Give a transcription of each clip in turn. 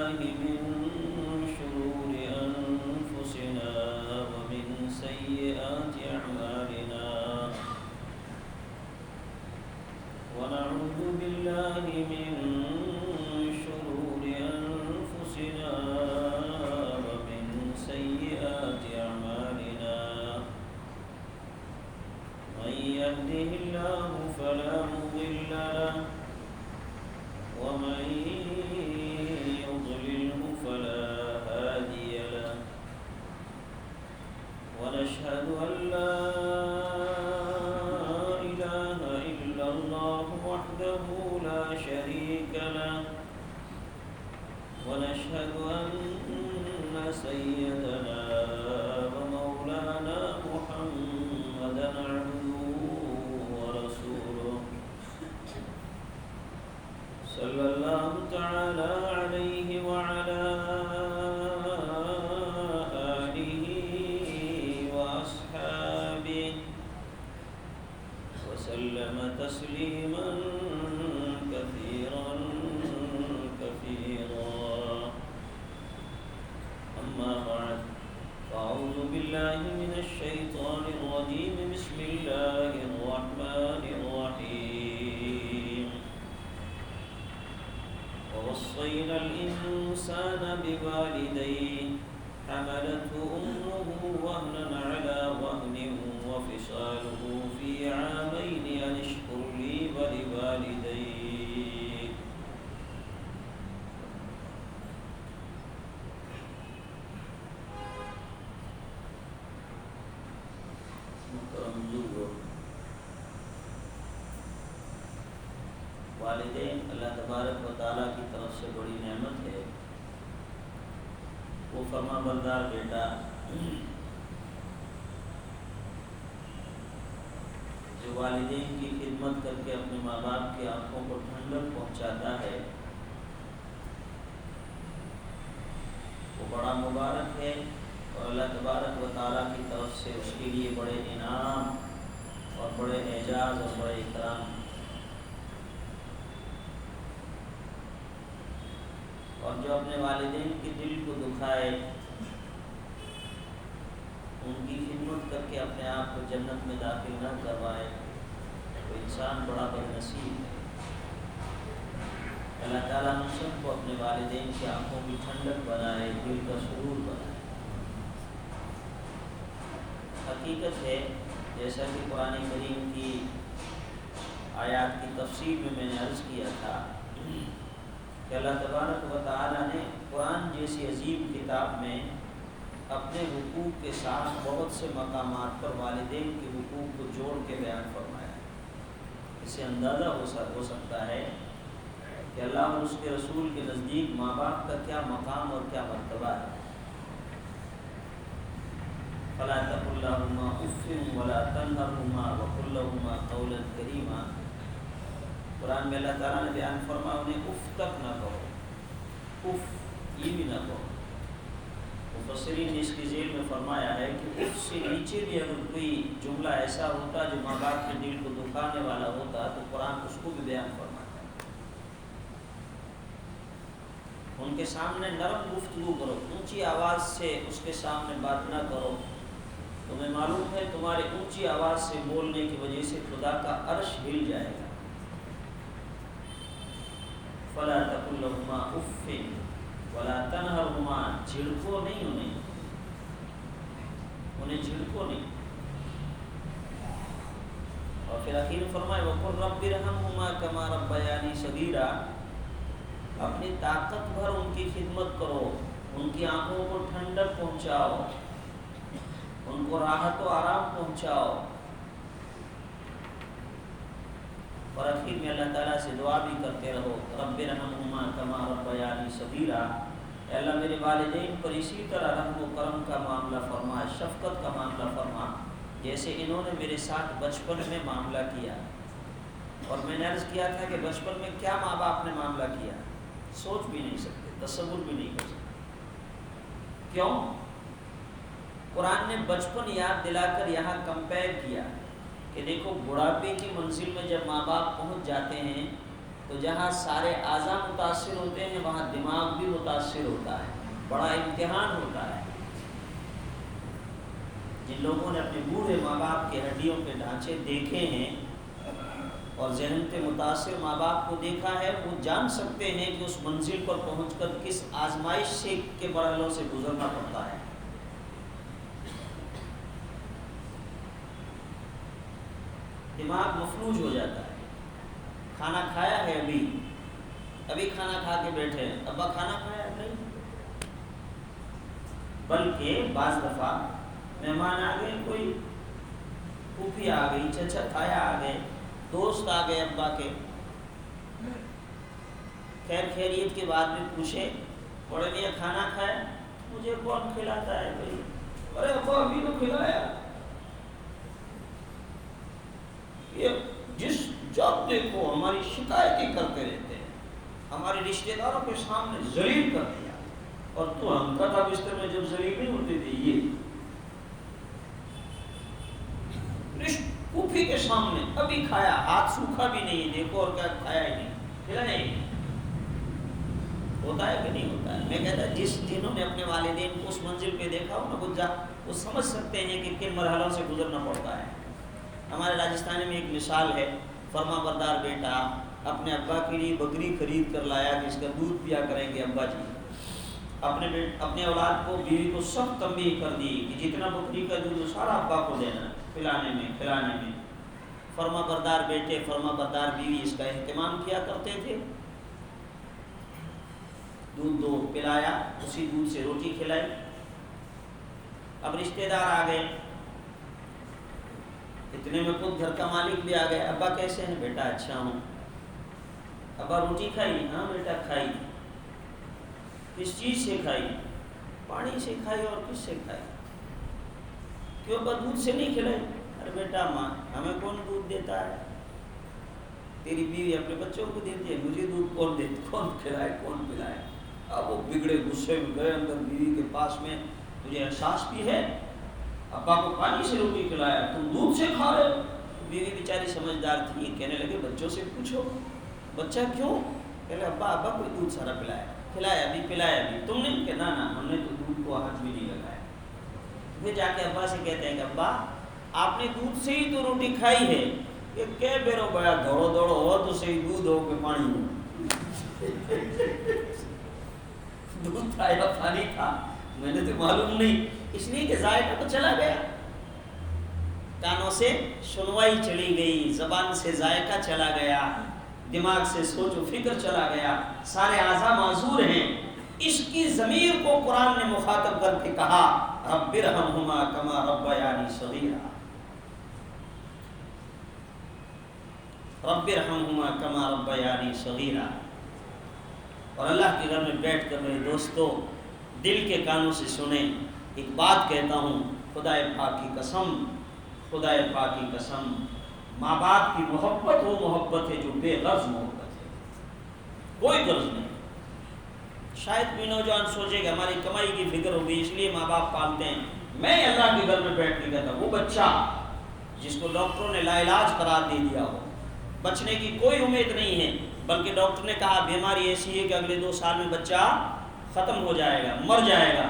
بالله من شرور أنفسنا ومن سيئات أعمالنا ونعوذ بالله من شرور أنفسنا ومن سيئات أعمالنا من يهده الله فلا مضل له ومن يضلله فلا هادي له ونشهد أن لا إله إلا الله وحده لا شريك له ونشهد أن سيدنا ومولانا محمدا عبده ورسوله صلى الله تعالى عليه وعلى آله وأصحابه وسلم تسليما كثيرا كثيرا أما بعد فأعوذ بالله من الشيطان الرجيم بسم الله الرحمن الرحيم ووصينا الإنسان بوالديه حملته أمه وهنا على وهن وفصاله في عامين أن اشكر لي ولوالديك والدین اللہ تبارک و تعالیٰ کی طرف سے بڑی نعمت ہے۔ وہ فرما بردار بیٹا جو والدین کی خدمت کر کے اپنے ماں باپ کی آنکھوں کو ٹھنڈک پہنچاتا ہے وہ بڑا مبارک ہے، اور اللہ تبارک و تعالیٰ کی طرف سے اس کے لیے بڑے انعام اور بڑے اعزاز اور بڑے اکرام، اور جو اپنے والدین کے دل کو دکھائے ان کی خدمت کر کے اپنے آپ کو جنت میں داخل نہ کروائے وہ انسان بڑا بد نصیب ہے۔ اللہ تعالیٰ ہم سب کو اپنے والدین کی آنکھوں کی ٹھنڈک بنائے، دل کا سرور بنائے۔ حقیقت ہے جیسا کہ قرآن کریم کی آیات کی تفسیر میں نے عرض کیا تھا کہ اللہ تبارک و تعالیٰ نے قرآن جیسی عظیم کتاب میں اپنے حقوق کے ساتھ بہت سے مقامات پر والدین کے حقوق کو جوڑ کے بیان فرمایا ہے۔ اس سے اندازہ ہو سکتا ہے کہ اللہ اور اس کے رسول کے نزدیک ماں باپ کا کیا مقام اور کیا مرتبہ ہے۔ فَلَا تَقُل لَّهُمَا أُفٍّ وَلَا تَنْهَرْهُمَا وَقُل لَّهُمَا قَوْلًا كَرِيمًا۔ قرآن میں اللہ تعالیٰ نے بیان فرمایا انہیں اف تک نہ کہو، اف یہ بھی نہ کہو۔ مفسرین نے اس کی ذیل میں فرمایا ہے کہ اف سے نیچے بھی اگر کوئی جملہ ایسا ہوتا جو ماں باپ کے دل کو دکھانے والا ہوتا تو قرآن اس کو بھی بیان فرماتا ہے۔ ان کے سامنے نرم گفتگو کرو، اونچی آواز سے اس کے سامنے بات نہ کرو۔ تمہیں معلوم ہے تمہاری اونچی آواز سے بولنے کی وجہ سے خدا کا عرش ہل جائے گا۔ فَلَا تَقُل لَّهُمَا أُفٍّ وَلَا تَنْهَرْهُمَا، جھڑکو نہیں انہیں جھڑکو نہیں۔ اور پھر آخر میں فرمائے وَقُلْ رَبِّ ارْحَمْهُمَا كَمَا رَبَّيَانِي صَغِيرًا، اپنی طاقت بھر ان کی خدمت کرو، ان کی آنکھوں کو ٹھنڈک پہنچاؤ، ان کو راحت و آرام پہنچاؤ۔ اور آخر میں اللہ تعالیٰ سے دعا بھی کرتے رہو رب ارحمہما کما ربیانی صغیرا، اے اللہ میرے والدین پر اسی طرح رحم و کرم کا معاملہ فرما، شفقت کا معاملہ فرما جیسے انہوں نے میرے ساتھ بچپن میں معاملہ کیا۔ اور میں نے عرض کیا تھا کہ بچپن میں کیا ماں باپ نے معاملہ کیا سوچ بھی نہیں سکتے، تصور بھی نہیں کر سکتے۔ کیوں؟ قرآن نے بچپن یاد دلا کر یہاں کمپیئر کیا کہ دیکھو بڑھاپے کی منزل میں جب ماں باپ پہنچ جاتے ہیں تو جہاں سارے اعضاء متاثر ہوتے ہیں وہاں دماغ بھی متاثر ہوتا ہے، بڑا امتحان ہوتا ہے۔ جن لوگوں نے اپنے بوڑھے ماں باپ کے ہڈیوں کے ڈھانچے دیکھے ہیں اور ذہن کے متاثر ماں باپ کو دیکھا ہے، وہ جان سکتے ہیں کہ اس منزل پر پہنچ کر کس آزمائش سے کے مرحلوں سے گزرنا پڑتا ہے۔ دماغ مفلوج ہو جاتا ہے۔ کھانا کھایا ہے ابھی کھانا کھا کے بیٹھے ہیں، ابا کھانا کھایا نہیں، بلکہ بعض دفعہ مہمان آ گئے، کوئی پھوپھی آ گئی، چچا تایا آ گئے، دوست آ گئے ابا کے، خیر خیریت کے بعد میں پوچھے بڑے میاں کھانا کھایا؟ مجھے کون کھلاتا ہے بھائی؟ ارے ابا ابھی تو کھلایا۔ یہ جب دیکھو ہماری شکایتیں کرتے رہتے ہیں، ہمارے رشتہ داروں کے سامنے ذلیل کر دیا، اور تو ہم کا تھا بستر میں جب ذلیل نہیں ہوتے تھے، یہ پھوپھی کے سامنے ابھی کھایا، ہاتھ سوکھا بھی نہیں، دیکھو اور کیا کھایا ہی نہیں، کھلایا ہی نہیں۔ ہوتا ہے کہ نہیں ہوتا ہے؟ میں کہتا جنہوں نے اپنے والدین کو اس منزل پہ دیکھا ہو نا، وہ سمجھ سکتے ہیں کہ کن مرحلوں سے گزرنا پڑتا ہے۔ ہمارے راجستھان میں ایک مثال ہے، فرما بردار بیٹا اپنے ابا کے لیے بکری خرید کر لایا کہ اس کا دودھ پیا کریں گے ابا جی۔ اپنے اولاد کو، بیوی کو سخت تنبیہ کر دی کہ جتنا بکری کا دودھ وہ سارا ابا کو دینا، کھلانے میں۔ فرما بردار بیٹے، فرما بردار بیوی اس کا اہتمام کیا کرتے تھے۔ دودھ دو پلایا، اسی دودھ سے روٹی کھلائی۔ اب رشتہ دار آ گئے، اتنے میں خود گھر کا مالک بھی آ گئے، ابا کیسے ہیں؟ بیٹا اچھا ہوں۔ ابا روٹی کھائی؟ ہاں بیٹا کھائی۔ کس چیز سے کھائی؟ پانی سے کھائی۔ اور کس سے کھائی؟ کیوں ابا دودھ سے نہیں کھلائی؟ ارے بیٹا ماں ہمیں کون دودھ دیتا ہے؟ تیری بیوی اپنے بچوں کو دیتی ہے، مجھے دودھ کون کھلائے کون پلائے؟ اب وہ بگڑے غصے میں گئے اندر بیوی کے پاس میں، تجھے احساس بھی ہے ابا کو پانی سے روٹی کھلایا، تم دودھ سے کھا رہے ہو؟ بیوی بیچاری سمجھدار تھی، کہنے لگے بچوں سے پوچھو بچہ کیوں؟ کہنے ابا کوئی دودھ سارا پلایا، کھلایا بھی پلایا بھی، تم نے؟ کہ نا ہم نے تو دودھ کو ہاتھ بھی نہیں لگایا۔ پھر جا کے ابا سے کہتے ہیں کہ ابا آپ نے دودھ سے ہی تو روٹی کھائی ہے، کہ کہہ بیرو بیا دوڑو ہو تو صحیح دودھ ہو کہ پانی ہو۔ دودھ تھا یا پانی تھا میں نے تو معلوم نہیں، اس لیے کہ ذائقہ تو چلا گیا، کانوں سے سنوائی چلی گئی، زبان سے ذائقہ چلا گیا، دماغ سے سوچ و فکر چلا گیا، سارے اعضاء معذور ہیں۔ اس کی ضمیر کو قرآن نے مخاطب کر کے کہا رب ارحمہما کما ربیانی صغیرا، رب ارحمہما کما ربیانی صغیرا۔ اور اللہ کے گھر میں بیٹھ کر میرے دوستو دل کے کانوں سے سنیں، ایک بات کہتا ہوں، خدائے پاک کی قسم، خدائے پاک کی قسم، ماں باپ کی محبت وہ محبت ہے جو بے غرض محبت ہے، کوئی غرض نہیں۔ شاید کوئی نوجوان سوچے کہ ہماری کمائی کی فکر ہوگی اس لیے ماں باپ پالتے ہیں۔ میں اللہ کے گھر میں بیٹھنے کا تھا، وہ بچہ جس کو ڈاکٹروں نے لا علاج قرار دے دیا ہو، بچنے کی کوئی امید نہیں ہے، بلکہ ڈاکٹر نے کہا بیماری ایسی ہے کہ اگلے 2 سال میں بچہ ختم ہو جائے گا، مر جائے گا۔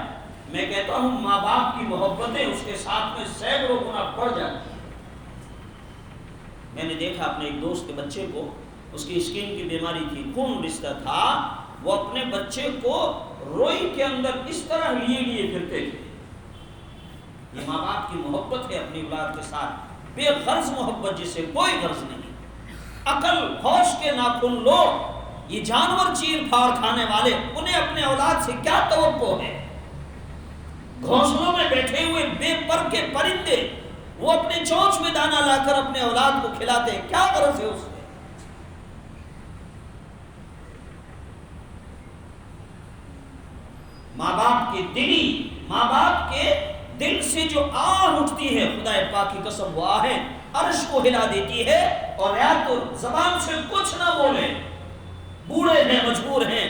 میں کہتا ہوں ماں باپ کی محبتیں اس کے ساتھ میں سینکڑوں گنا بڑھ جاتی ہیں۔ میں نے دیکھا اپنے ایک دوست کے بچے کو، اس کی اسکن کی بیماری تھی، خون رشتہ تھا، وہ اپنے بچے کو روئی کے اندر اس طرح لیے پھرتے تھے۔ یہ ماں باپ کی محبت ہے اپنی اولاد کے ساتھ، بے غرض محبت جس سے کوئی غرض نہیں۔ عقل ہوش کے ناخن لو، یہ جانور چیر پھاڑ کھانے والے، انہیں اپنے اولاد سے کیا توقع ہے؟ گھونسلوں میں بیٹھے ہوئے بے پر کے پرندے، وہ اپنے چونچ میں دانا لا کر اپنے اولاد کو کھلاتے ہیں، کیا غرض ہے اس میں؟ ماں باپ کے دل سے جو آہ اٹھتی ہے، خدا پاک کی قسم وہ آہیں عرش کو ہلا دیتی ہے، اور یا تو زبان سے کچھ نہ بولے، بوڑھے ہیں مجبور ہیں،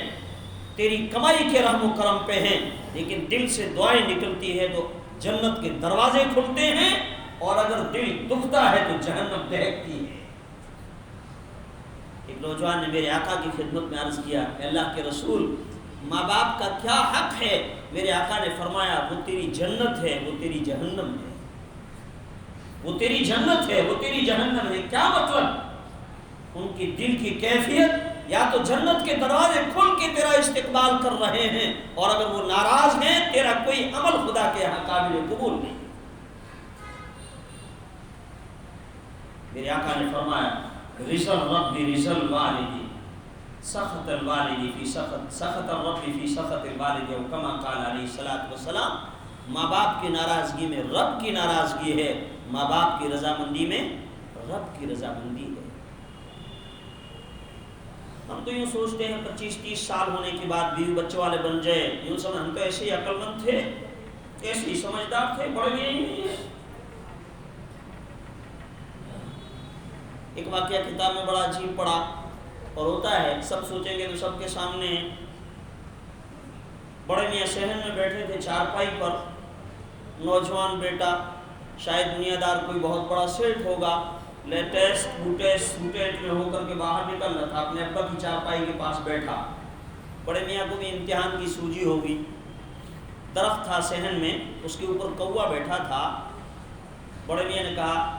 تیری کمائی کے رحم و کرم پہ ہیں، لیکن دل سے دعائیں نکلتی ہے تو جنت کے دروازے کھلتے ہیں، اور اگر دل دکھتا ہے تو جہنم دہکتی ہے۔ ایک نوجوان نے میرے آقا کی خدمت میں عرض کیا کہ اللہ کے رسول، ماں باپ کا کیا حق ہے؟ میرے آقا نے فرمایا وہ تیری جنت ہے، وہ تیری جہنم ہے، وہ تیری جنت ہے، وہ تیری جہنم ہے۔ کیا مطلب؟ ان کی دل کی کیفیت یا تو جنت کے دروازے کھل کے تیرا استقبال کر رہے ہیں، اور اگر وہ ناراض ہیں تیرا کوئی عمل خدا کے یہاں قابل قبول نہیں۔ میرے آقا نے فرمایا رسل ربی رسل والدی سخط الوالدی فی سخط الرب فی سخط الوالد، او کما قال علیہ الصلوۃ والسلام، ماں باپ کی ناراضگی میں رب کی ناراضگی ہے، ماں باپ کی رضامندی میں رب کی رضامندی ہے۔ ہم تو یوں سوچتے ہیں 25-30 سال ہونے کے بعد بیوی بچوں والے بن جائے، یوں سمجھ ہم تو ایسے ہی عقل مند تھے، ایسے ہی سمجھدار تھے، بڑھ گئے ہی نہیں ہے۔ ایک واقعہ کتاب میں بڑا عجیب پڑا اور ہوتا ہے، سب سوچیں گے تو سب کے سامنے۔ بڑے میاں صحن میں بیٹھے تھے چارپائی پر، نوجوان بیٹا شاید دنیا دار کوئی بہت بڑا سیٹ ہوگا، لیٹسٹ بوٹیٹ میں ہو کر کے باہر نکل رہا تھا، اپنے ابا کی چارپائی کے پاس بیٹھا۔ بڑے میاں کو بھی امتحان کی سوجی ہوگی۔ درخت تھا صحن میں، اس کے اوپر کوا بیٹھا تھا۔ بڑے میاں نے کہا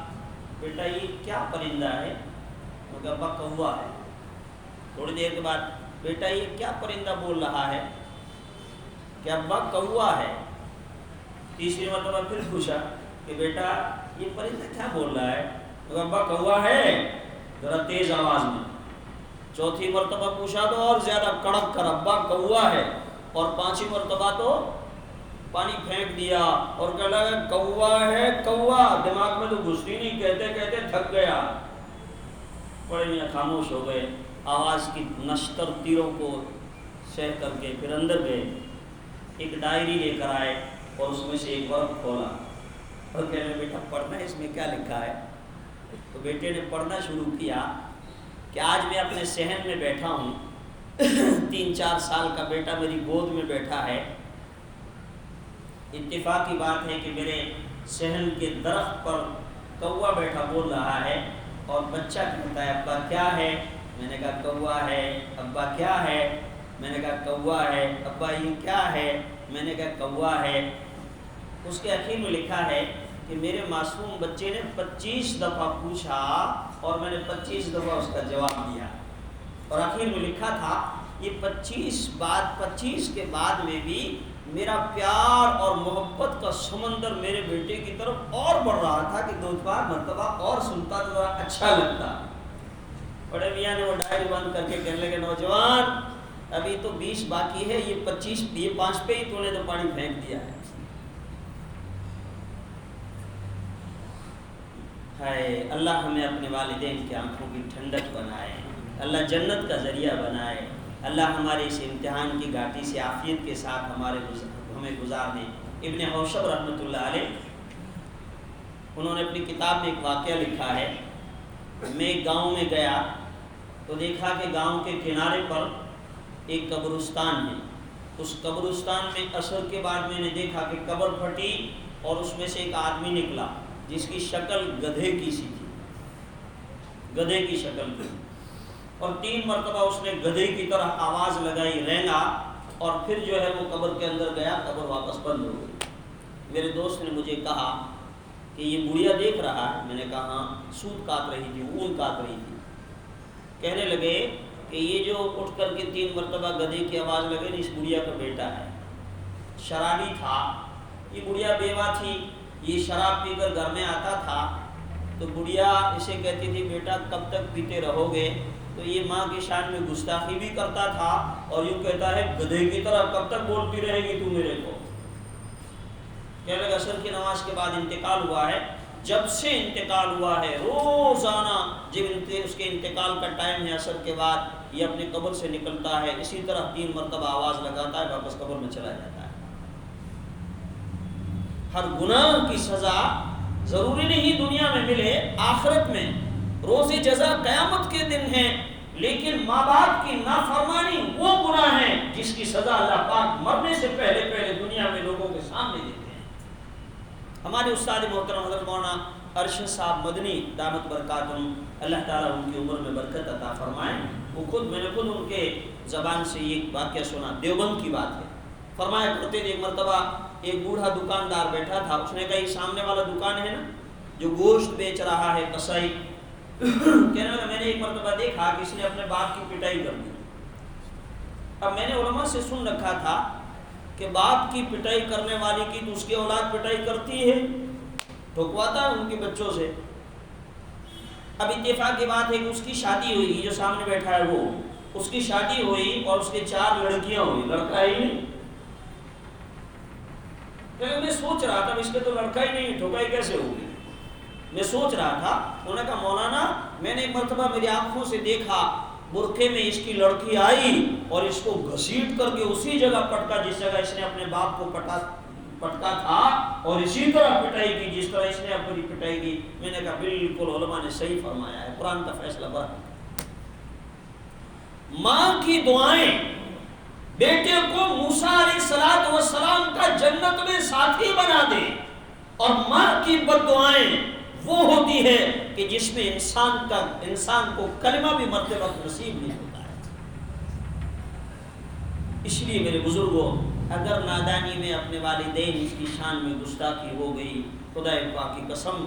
بیٹا یہ کیا پرندہ ہے؟ وہ کہا ابا کوا ہے۔ تھوڑی دیر کے بعد بیٹا یہ کیا پرندہ بول رہا ہے؟ کہ ابا کوا ہے۔ تیسری مرتبہ پھر پوچھا کہ بیٹا یہ پرندہ کیا بول رہا ہے؟ تو ابا کوا ہے، ذرا تیز آواز میں۔ چوتھی مرتبہ پوچھا تو اور زیادہ کڑک کر ابا کوا ہے، اور پانچویں مرتبہ تو پانی پھینک دیا اور کہنے لگا کوا ہے کوا، دماغ میں تو گھستی نہیں، کہتے کہتے تھک گیا۔ بڑے میاں خاموش ہو گئے، آواز کی نشتر تیروں کو سہ کر کے پھر اندر گئے، ایک ڈائری لے کر آئے اور اس میں سے ایک ورق کھولا اور کہنے بیٹا پڑھنا ہے اس میں کیا لکھا ہے؟ تو بیٹے نے پڑھنا شروع کیا کہ آج میں اپنے صحن میں بیٹھا ہوں، 3-4 سال کا بیٹا میری گود میں بیٹھا ہے، اتفاق کی بات ہے کہ میرے صحن کے درخت پر کوا بیٹھا بول رہا ہے، اور بچہ کہتا ہے ابا کیا ہے؟ میں نے کہا کوا ہے۔ ابا کیا ہے؟ میں نے کہا کوا ہے۔ ابا یہ کیا ہے؟ میں نے کہا کوا ہے۔ اس کے آخر میں لکھا ہے کہ میرے معصوم بچے نے 25 دفعہ پوچھا اور میں نے 25 دفعہ اس کا جواب دیا، اور آخر میں لکھا تھا یہ 25 کے بعد میں بھی میرا پیار اور محبت کا سمندر میرے بیٹے کی طرف اور بڑھ رہا تھا کہ 2-4 مرتبہ اور سنتا تو ذرا اچھا لگتا۔ بڑے میاں نے وہ ڈائری بند کر کے کہنے لگے نوجوان ابھی تو 20 باقی ہے، یہ 5 پہ ہی تو نے تو پانی پھینک دیا ہے۔ ہائے اللہ ہمیں اپنے والدین کی آنکھوں کی ٹھنڈک بنائے، اللہ جنت کا ذریعہ بنائے، اللہ ہمارے اس امتحان کی گھاٹی سے عافیت کے ساتھ ہمیں گزار دے۔ ابن حوشب رحمۃ اللہ علیہ انہوں نے اپنی کتاب میں ایک واقعہ لکھا ہے، میں ایک گاؤں میں گیا تو دیکھا کہ گاؤں کے کنارے پر ایک قبرستان ہے، اس قبرستان میں عصر کے بعد میں نے دیکھا کہ قبر پھٹی اور اس میں سے ایک آدمی نکلا جس کی شکل گدھے کی سی تھی، گدھے کی شکل تھی، اور 3 مرتبہ اس نے گدھے کی طرح آواز لگائی رینگا، اور پھر جو ہے وہ قبر کے اندر گیا، قبر واپس بند ہو گئی۔ میرے دوست نے مجھے کہا کہ یہ بڑھیا دیکھ رہا ہے؟ میں نے کہا ہاں، سود کاٹ رہی تھی، اون کاٹ رہی تھی۔ کہنے لگے کہ یہ جو اٹھ کر کے 3 مرتبہ گدھے کی آواز لگے اس بڑھیا کا بیٹا ہے، شرابی تھا، یہ بڑھیا بیوہ تھی، یہ شراب پی کر گھر میں آتا تھا تو بڑھیا اسے کہتی تھی بیٹا کب تک پیتے رہو گے، تو یہ ماں کی شان میں گستاخی بھی کرتا تھا اور یوں کہتا ہے گدھے کی طرح کب تک بولتی رہے گی تو میرے کو۔ کہنے لگا عصر کی نماز کے بعد انتقال ہوا ہے، جب سے انتقال ہوا ہے روزانہ جب اس کے انتقال کا ٹائم ہے عصر کے بعد یہ اپنی قبر سے نکلتا ہے، اسی طرح 3 مرتبہ آواز لگاتا ہے، واپس قبر میں چلا جاتا ہے۔ ہر گناہ کی سزا ضروری نہیں دنیا میں ملے، آخرت میں روز جزا قیامت کے دن ہے، لیکن ماں باپ کی نافرمانی وہ گناہ ہے جس کی سزا اللہ پاک مرنے سے پہلے دنیا میں لوگوں کے سامنے دیتے ہیں۔ ہمارے استاد محترم حضرت مولانا ارشد صاحب مدنی دامت برکاتہم، اللہ تعالیٰ ان کی عمر میں برکت عطا فرمائیں، وہ میں نے خود ان کے زبان سے یہ واقعہ سنا، دیوبند کی بات ہے۔ فرمایا کرتے تھے ایک مرتبہ ایک بوڑھا دکاندار بیٹھا تھا، اس نے کہا یہ سامنے والا دکان ہے نا جو گوشت بیچ رہا ہے قصائی، کہنے لگا میں نے ایک مرتبہ دیکھا کہ اس نے اپنے باپ کی پٹائی کر دی۔ اب میں نے علماء سے سن رکھا تھا کہ باپ کی پٹائی کرنے والی کی تو اس کی اولاد پٹائی کرتی ہے، ٹھکواتا ہے ان کے بچوں سے۔ اب اتفاق کی بات ہے کہ اس کی شادی ہوئی، جو سامنے بیٹھا ہے وہ، اس کی شادی ہوئی اور اس کے 4 لڑکیاں ہوئی، لڑکا ہی نہیں۔ میں سوچ رہا تھا اس کے تو لڑکا ہی نہیں، ٹھوکائی کیسے ہوگی؟ میں سوچ رہا تھا، انہوں نے کہا مولانا میں نے ایک مرتبہ میری آنکھوں سے دیکھا، برقعے میں اس کی لڑکی آئی اور اس کو گھسیٹ کر کے اسی جگہ پٹکا جس جگہ اس نے اپنے باپ کو پٹکا تھا، اور اسی طرح پٹائی کی جس طرح اس نے اپنی پٹائی کی۔ میں نے کہا بالکل علماء نے صحیح فرمایا ہے، قرآن کا فیصلہ برحق۔ ماں کی دعائیں بیٹے کو موسیٰ علیہ السلام کا جنت میں ساتھی بنا دے، اور ماں کی بد دعائیں وہ ہوتی ہے کہ جس میں انسان کو کلمہ بھی مرتے وقت نصیب نہیں ہوتا ہے۔ اس لیے میرے بزرگوں، اگر نادانی میں اپنے والدین اس کی شان میں گستاخی ہو گئی، خدا پاک کی قسم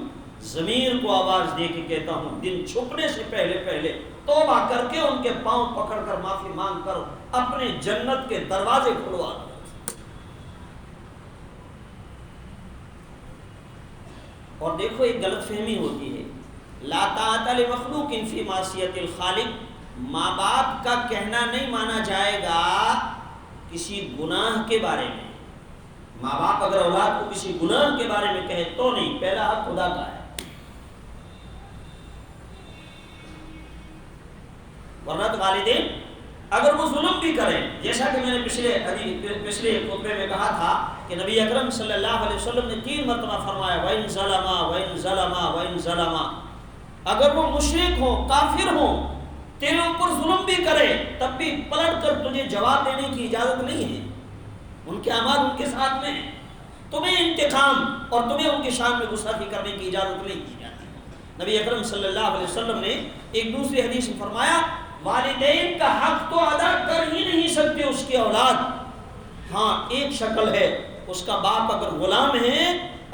ضمیر کو آواز دے کے کہتا ہوں، دن چھپنے سے پہلے توبہ کر کے ان کے پاؤں پکڑ کر معافی مانگ کر اپنے جنت کے دروازے کھلوا دو۔ اور دیکھو ایک غلط فہمی ہوتی ہے، لا طاعت لمخلوق فی معصیت الخالق، ماں باپ کا کہنا نہیں مانا جائے گا کسی گناہ کے بارے میں۔ ماں باپ اگر اولاد کو کسی گناہ کے بارے میں کہے تو نہیں، پہلا حق خدا کا ہے، ورنہ تو والدین اگر وہ ظلم بھی کریں، جیسا کہ میں نے پچھلے خطبے میں کہا تھا کہ نبی اکرم صلی اللہ علیہ وسلم نے 3 مرتبہ فرمایا وَإِن ظَلَمَا وَإِن ظَلَمَا وَإِن ظَلَمَا، اگر وہ مشرک ہوں، کافر ہوں، تیرے اوپر ظلم بھی کرے تب بھی پلٹ کر تجھے جواب دینے کی اجازت نہیں ہے، ان کے اعمال ان کے ساتھ میں ہیں، تمہیں انتقام اور تمہیں ان کی شان میں گستاخی کرنے کی اجازت نہیں کی جاتی۔ نبی اکرم صلی اللہ علیہ وسلم نے ایک دوسری حدیث میں فرمایا والدین کا حق تو ادا کر ہی نہیں سکتے اس کی اولاد، ہاں ایک شکل ہے، اس کا باپ اگر غلام ہے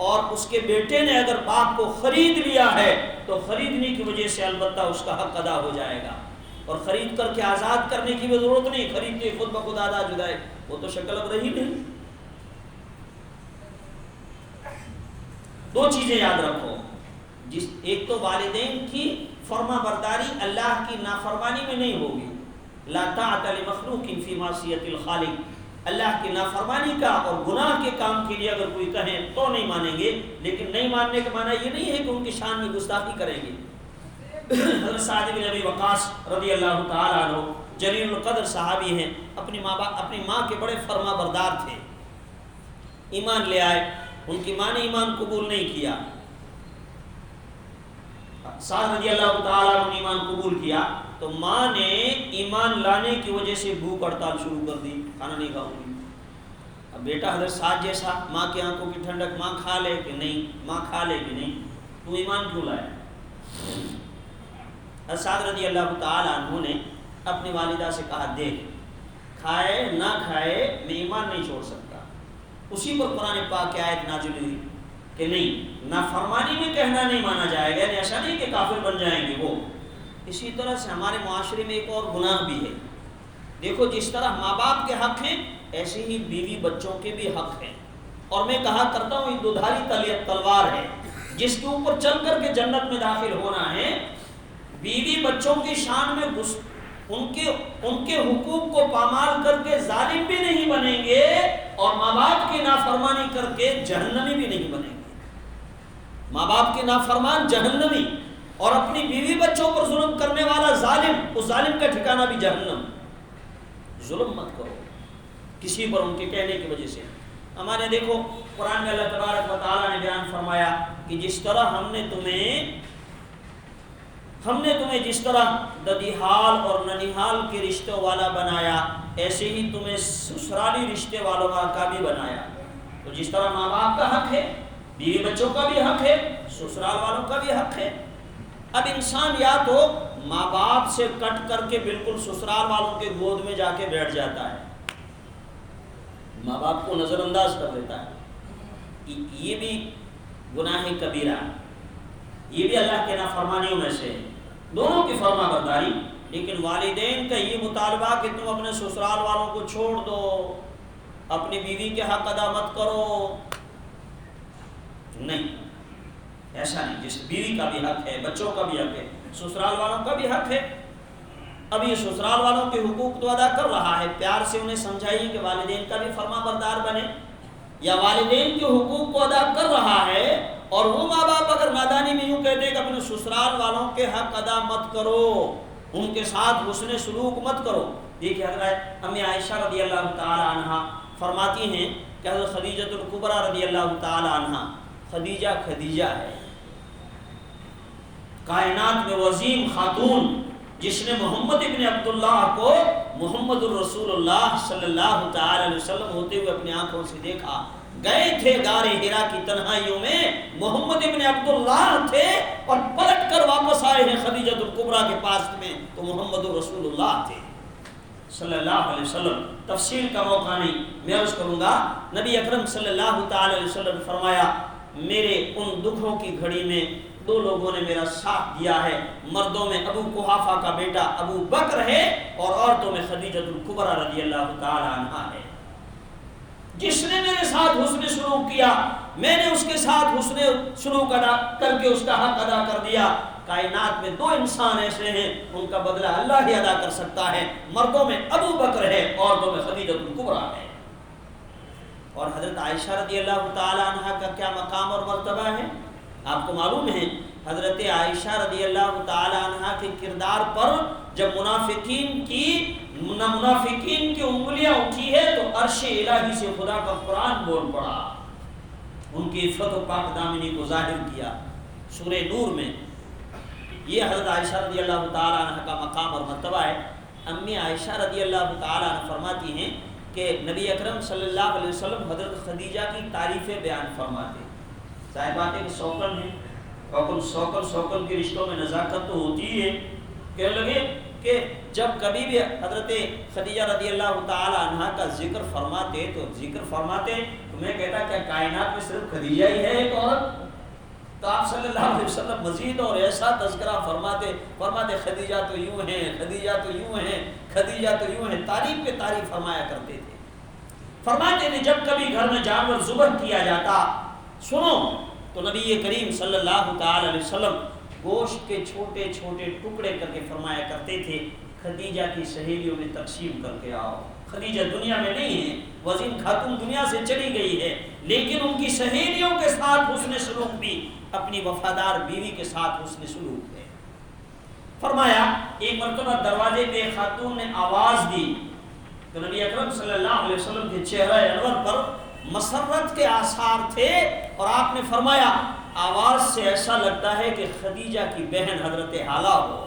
اور اس کے بیٹے نے اگر باپ کو خرید لیا ہے تو خریدنے کی وجہ سے البتہ اس کا حق ادا ہو جائے گا، اور خرید کر کے آزاد کرنے کی بھی ضرورت نہیں، خرید کے خود بخود آزاد ہو جائے، وہ تو شکل اب رہی نہیں۔ 2 چیزیں یاد رکھو، ایک تو والدین کی فرما برداری اللہ کی نافرمانی میں نہیں ہوگی، لا طاعت لمخلوق فی معصیت الخالق، اللہ کی نافرمانی کا اور گناہ کے کام کے لیے اگر کوئی کہے تو نہیں مانیں گے، لیکن نہیں ماننے کا معنی یہ نہیں ہے کہ ان کی شان میں گستاخی کریں گے۔ حضرت سعد بن ابی وقاص رضی اللہ تعالیٰ عنہ جلیل القدر صحابی ہیں، اپنی ماں کے بڑے فرما بردار تھے، ایمان لے آئے، ان کی ماں نے ایمان قبول نہیں کیا، سعد رضی اللہ تعالیٰ عنہ نے ایمان قبول کیا تو ماں نے ایمان لانے کی وجہ سے بھوک ہڑتال شروع کر دی، کھانا نہیں کھاؤں گی۔ اب بیٹا حضرت سعد جیسا، ماں کی آنکھوں کی ٹھنڈک، ماں کھا لے کہ نہیں، ماں کھا لے کہ نہیں، تو ایمان کیوں لائے؟ حضرت سعد رضی اللہ تعالیٰ عنہ نے اپنی والدہ سے کہا دیکھ کھائے نہ کھائے میں ایمان نہیں چھوڑ سکتا۔ اسی پر قرآن پاک کی آیت نازل ہوئی کہ نہیں، نافرمانی میں کہنا نہیں مانا جائے گا، یعنی ایسا نہیں کہ کافر بن جائیں گے وہ۔ اسی طرح سے ہمارے معاشرے میں ایک اور گناہ بھی ہے، دیکھو جس طرح ماں باپ کے حق ہیں ایسے ہی بیوی بچوں کے بھی حق ہیں، اور میں کہا کرتا ہوں یہ دودھاری تلوار ہے جس کے اوپر چل کر کے جنت میں داخل ہونا ہے۔ بیوی بچوں کی شان میں ان کے حقوق کو پامال کر کے ظالم بھی نہیں بنیں گے، اور ماں باپ کی نافرمانی کر کے جہنمی بھی نہیں بنیں گے۔ ماں باپ کے نافرمان جہنمی، اور اپنی بیوی بچوں پر ظلم کرنے والا ظالم، اس ظالم کا ٹھکانہ بھی جہنم۔ ظلم مت کرو کسی پر ان کے کہنے کی وجہ سے۔ ہمارے دیکھو قرآن میں اللہ تبارک و تعالیٰ نے بیان فرمایا کہ جس طرح ہم نے تمہیں جس طرح ددیحال اور ننیحال کے رشتوں والا بنایا، ایسے ہی تمہیں سسرالی رشتے والوں کا بھی بنایا۔ تو جس طرح ماں باپ کا حق ہے بیوی بچوں کا بھی حق ہے، سسرال والوں کا بھی حق ہے۔ اب انسان یا تو ماں باپ سے کٹ کر کے بالکل سسرال والوں کے گود میں جا کے بیٹھ جاتا ہے، ماں باپ کو نظر انداز کر دیتا ہے، یہ بھی گناہ کبیرہ، یہ بھی اللہ کے نافرمانیوں میں سے ہے، دونوں کی فرما برداری۔ لیکن والدین کا یہ مطالبہ کہ تم اپنے سسرال والوں کو چھوڑ دو، اپنی بیوی کے حق ادا مت کرو، نہیں، ایسا نہیں۔ جس بیوی کا بھی حق ہے، بچوں کا بھی حق ہے، سسرال والوں کا بھی حق ہے۔ اب یہ سسرال والوں کے حقوق تو ادا کر رہا ہے، پیار سے انہیں سمجھائیے کہ والدین کا بھی فرما بردار بنے، یا والدین کے حقوق کو ادا کر رہا ہے اور وہ ماں باپ اگر نادانی میں یوں کہتے ہیں کہ اپنے سسرال والوں کے حق ادا مت کرو، ان کے ساتھ حسن سلوک مت کرو۔ دیکھیے حضرت امی عائشہ رضی اللہ تعالی عنہ فرماتی ہیں کہ حضرت خدیجہ الکبریٰ رضی اللہ تعالی عنہ، خدیجہ ہے کائنات میں عظیم خاتون، جس نے محمد ابن عبداللہ کو محمد الرسول اللہ صلی اللہ تعالی علیہ وسلم ہوتے ہوئے اپنی آنکھوں سے دیکھا۔ گئے تھے غار حرا کی تنہائیوں میں، محمد ابن عبداللہ تھے اور پلٹ کر واپس آئے ہیں خدیجہ الکبریٰ کے پاس میں تو محمد الرسول اللہ تھے صلی اللہ علیہ وسلم۔ تفصیل کا موقع نہیں، میں عرض کروں گا، نبی اکرم صلی اللہ تعالی علیہ وسلم نے فرمایا میرے ان دکھوں کی گھڑی میں دو لوگوں نے میرا ساتھ دیا ہے، مردوں میں ابو قحافہ کا بیٹا ابو بکر ہے اور عورتوں میں خدیجہ الکبریٰ رضی اللہ تعالی عنہا ہے۔ جس نے میرے ساتھ حسن سلوک کیا، میں نے اس کے ساتھ حسن سلوک ادا کر کے اس کا حق ادا کر دیا۔ کائنات میں دو انسان ایسے ہیں، ان کا بدلہ اللہ ہی ادا کر سکتا ہے، مردوں میں ابو بکر ہے، عورتوں میں خدیجہ الکبریٰ ہے۔ اور حضرت عائشہ رضی اللہ تعالی عنہ کا کیا مقام اور مرتبہ ہے آپ کو معلوم ہے۔ حضرت عائشہ رضی اللہ تعالی عنہ کے کردار پر جب منافقین کی انگلیاں اٹھی ہے تو عرش الہی سے خدا کا قرآن بول پڑا، ان کی عفت و پاک دامنی کو ظاہر کیا سورہ نور میں۔ یہ حضرت عائشہ رضی اللہ تعالی عنہ کا مقام اور مرتبہ ہے۔ امی عائشہ رضی اللہ تعالی عنہ فرماتی ہیں کہ نبی اکرم صلی اللہ علیہ وسلم حضرت خدیجہ کی تعریفیں بیان فرماتے، ظاہر بات ہے کہ سوکن ہے، سوکن کے رشتوں میں نزاکت تو ہوتی ہے۔ کہنے لگے کہ جب کبھی بھی حضرت خدیجہ رضی اللہ تعالی عنہ کا ذکر فرماتے تو میں کہتا کہ کائنات میں صرف خدیجہ ہی ہے ایک عورت؟ تو آپ صلی اللہ علیہ وسلم مزید اور ایسا تذکرہ فرماتے خدیجہ تو یوں ہیں، خدیجہ تو یوں ہیں، خدیجہ تو یوں ہیں، تعریف پہ تعریف فرمایا کرتے تھے۔ فرماتے تھے جب کبھی گھر میں جانور ذبح کیا جاتا سنو تو نبی کریم صلی اللہ تعالی علیہ وسلم گوشت کے چھوٹے چھوٹے ٹکڑے کر کے فرمایا کرتے تھے خدیجہ کی سہیلیوں میں تقسیم کر کے آؤ۔ خدیجہ دنیا میں نہیں ہے، وہ عظیم خاتون دنیا سے چلی گئی ہے، لیکن ان کی سہیلیوں کے ساتھ حسن سلوک بھی اپنی وفادار بیوی کے ساتھ حسن سلوک ہے۔ فرمایا ایک مرتبہ دروازے پہ خاتون نے آواز دی تو نبی اکرم صلی اللہ علیہ وسلم کے چہرہ انور پر مسرت کے آثار تھے اور آپ نے فرمایا آواز سے ایسا لگتا ہے کہ خدیجہ کی بہن حضرت حالہ ہو،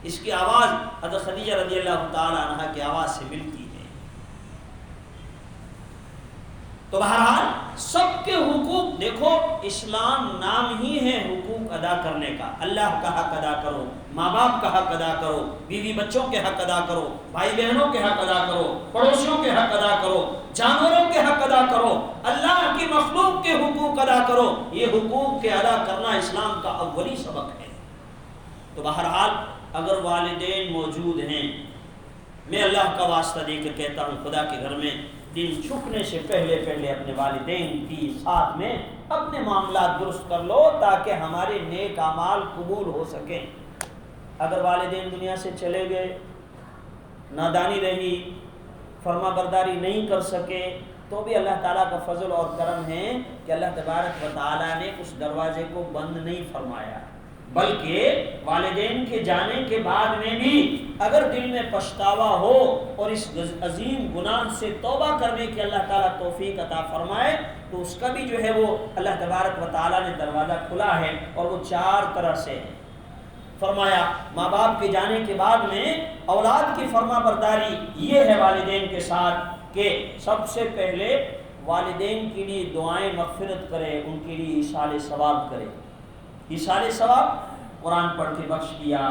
اس کی آواز حضرت خدیجہ رضی اللہ تعالی عنہ کی آواز سے ملتی ہے۔ تو بہرحال سب کے حقوق دیکھو، اسلام نام ہی ہے حقوق ادا کرنے کا۔ اللہ کا حق ادا کرو، ماں باپ کا حق ادا کرو، بیوی بچوں کے حق ادا کرو، بھائی بہنوں کے حق ادا کرو، پڑوسیوں کے حق ادا کرو، جانوروں کے حق ادا کرو، اللہ کی مخلوق کے حقوق ادا کرو۔ یہ حقوق کے ادا کرنا اسلام کا اولی سبق ہے۔ تو بہرحال اگر والدین موجود ہیں، میں اللہ کا واسطہ دے کے کہتا ہوں خدا کے گھر میں دن چھپنے سے پہلے اپنے والدین کی ساتھ میں اپنے معاملات درست کر لو تاکہ ہمارے نیک اعمال قبول ہو سکیں۔ اگر والدین دنیا سے چلے گئے، نادانی رہی، فرما برداری نہیں کر سکے، تو بھی اللہ تعالیٰ کا فضل اور کرم ہے کہ اللہ تبارک و تعالیٰ نے اس دروازے کو بند نہیں فرمایا، بلکہ والدین کے جانے کے بعد میں بھی اگر دل میں پچھتاوا ہو اور اس عظیم گناہ سے توبہ کرنے کی اللہ تعالیٰ توفیق عطا فرمائے تو اس کا بھی جو ہے وہ اللہ تبارک و تعالیٰ نے دروازہ کھلا ہے، اور وہ 4 طرح سے ہے۔ فرمایا ماں باپ کے جانے کے بعد میں اولاد کی فرما برداری یہ ہے والدین کے ساتھ کہ سب سے پہلے والدین کے لیے دعائیں مغفرت کرے، ان کے لیے ایصال ثواب کرے۔ ایصال ثواب قرآن پڑھ کے بخش دیا،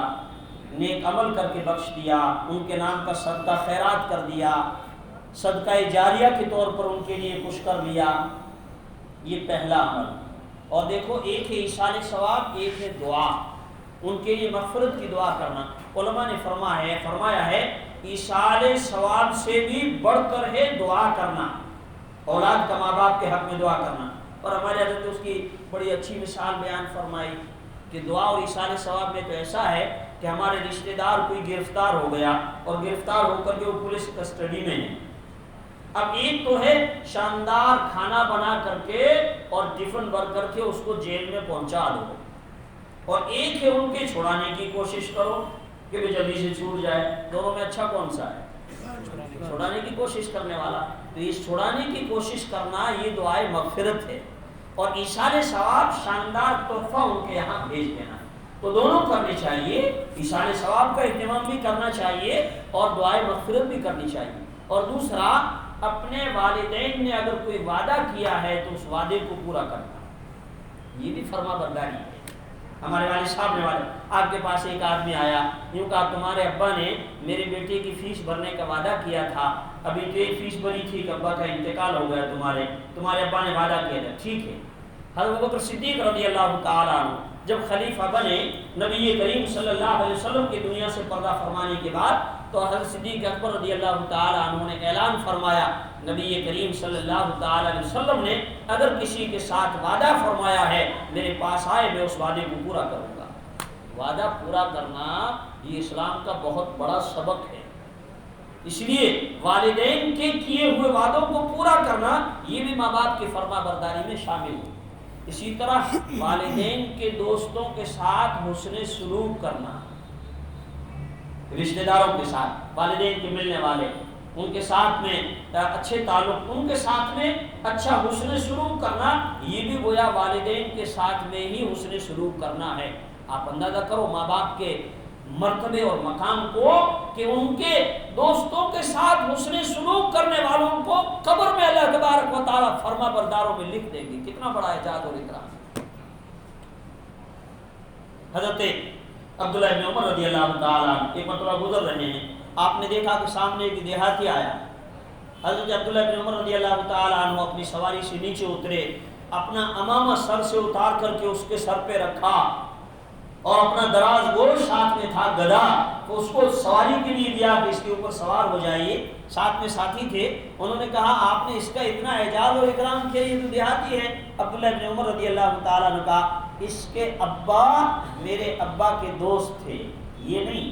نیک عمل کر کے بخش دیا، ان کے نام کا صدقہ خیرات کر دیا، صدقہ جاریہ کے طور پر ان کے لیے کچھ کر لیا، یہ پہلا عمل۔ اور دیکھو ایک ہے ایصال ثواب، ایک ہے دعا، ان کے لیے مغفرت کی دعا کرنا۔ علماء نے فرمایا ہے ایصال ثواب سے بھی بڑھ کر ہے دعا کرنا، اولاد کا ماں باپ کے حق میں دعا کرنا۔ اور ہمارے حضرت نے اس کی بڑی اچھی مثال بیان فرمائی کہ دعا اور ایصال ثواب میں تو ایسا ہے کہ ہمارے رشتہ دار کوئی گرفتار ہو گیا اور گرفتار ہو کر کے وہ پولیس کسٹڈی میں ہے۔ اب ایک تو ہے شاندار کھانا بنا کر کے اور ٹفن بھر کر کے اس کو جیل میں پہنچا دو، اور ایک ہے ان کے چھڑانے کی کوشش کرو کہ وہ جلدی سے چھوٹ جائے۔ دونوں میں اچھا کون سا ہے؟ چھڑانے کی کوشش کرنے والا۔ تو اس چھڑانے کی کوشش کرنا یہ دعائے مغفرت ہے، اور ایصال ثواب شاندار تحفہ ان کے یہاں بھیج دینا۔ تو دونوں کرنے چاہیے، ایصال ثواب کا اہتمام بھی کرنا چاہیے اور دعائے مغفرت بھی کرنی چاہیے۔ اور دوسرا، اپنے والدین نے اگر کوئی وعدہ کیا ہے تو اس وعدے کو پورا کرنا، یہ بھی فرما برداری ہے۔ ہمارے والد صاحب نے آپ کے پاس ایک آدمی آیا، یوں کہا تمہارے ابا نے میرے بیٹے کی فیس بھرنے کا وعدہ کیا تھا، ابھی تو ایک فیس بھری تھی کہ ابا کا انتقال ہو گیا، تمہارے ابا نے وعدہ کیا تھا، ٹھیک ہے۔ حضرت ابوبکر صدیق رضی اللہ تعالیٰ عنہ جب خلیفہ بنے نبی کریم صلی اللہ علیہ وسلم کی دنیا سے پردہ فرمانے کے بعد، تو حضرت صدیق اکبر رضی اللہ تعالیٰ عنہ نے اعلان فرمایا، نبی کریم صلی اللہ تعالیٰ علیہ وسلم نے اگر کسی کے ساتھ وعدہ فرمایا ہے میرے پاس آئے، میں اس وعدے کو پورا کروں گا۔ وعدہ پورا کرنا یہ اسلام کا بہت بڑا سبق ہے، اس لیے والدین کے کیے ہوئے وعدوں کو پورا کرنا یہ بھی ماں باپ کی فرما برداری میں شامل ہے۔ اسی طرح والدین کے دوستوں کے ساتھ حسن سلوک کرنا، رشتہ داروں کے ساتھ، والدین کے ملنے والے، ان کے ساتھ میں اچھے تعلق، ان کے ساتھ میں اچھا حسن سلوک کرنا، یہ بھی گویا والدین کے ساتھ میں ہی حسن سلوک کرنا ہے۔ آپ اندازہ کرو ماں باپ کے مرتبے اور مقام کو کہ ان کے دوستوں کے ساتھ حسن سلوک کرنے والوں کو قبر میں اللہ تبارک و تعالیٰ فرما برداروں میں لکھ دیں گے۔ کتنا بڑا اعزاز اور اکرام۔ حضرت عبداللہ ابن عمر رضی اللہ تعالیٰ ایک مرتبہ گزر رہے ہیں، آپ نے دیکھا کہ سامنے ایک دیہاتی آیا۔ حضرت عبداللہ ابن عمر رضی اللہ تعالیٰ عنہ اپنی سواری سے نیچے اترے، اپنا امامہ سر سے اتار کر کے اس کے سر پہ رکھا، اور اپنا دراز گوش ساتھ میں تھا گدا، تو اس کو سواری کے لیے دیا کہ اس کے اوپر سوار ہو جائیے۔ ساتھ میں ساتھی تھے، انہوں نے کہا آپ نے اس کا اتنا اعزاز اور اکرام کیا، یہ تو دیہاتی ہے۔ عبداللہ ابن عمر رضی اللہ تعالیٰ نے کہا اس کے ابا میرے ابا کے دوست تھے، یہ نہیں،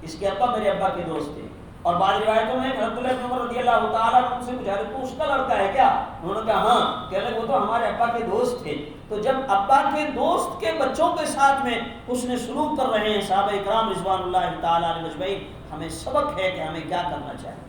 اس کے ابا میرے ابا کے دوست تھے۔ اور بعض روایتوں میں عبداللہ ابن عمر رضی اللہ تعالیٰ عنہ سے پوچھا تو اس کا لڑکا ہے کیا؟ انہوں نے کہا ہاں، کہنے لگے وہ تو ہمارے ابا کے دوست تھے۔ تو جب ابا کے دوست کے بچوں کے ساتھ میں حسن سلوک کر رہے ہیں صحابہ اکرام رضوان اللہ تعالیٰ علیہ اجمعین، ہمیں سبق ہے کہ ہمیں کیا کرنا چاہیے۔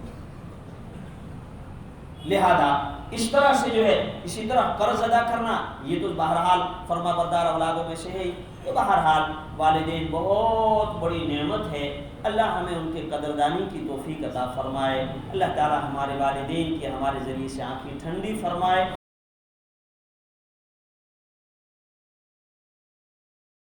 لہذا اس طرح سے جو ہے، اسی طرح قرض ادا کرنا، یہ تو بہرحال فرما بردار اولادوں میں سے ہے ہی۔ تو بہرحال والدین بہت بڑی نعمت ہے، اللہ ہمیں ان کے قدردانی کی توفیق عطا فرمائے۔ اللہ تعالی ہمارے والدین کی ہمارے ذریعے سے آنکھیں ٹھنڈی فرمائے۔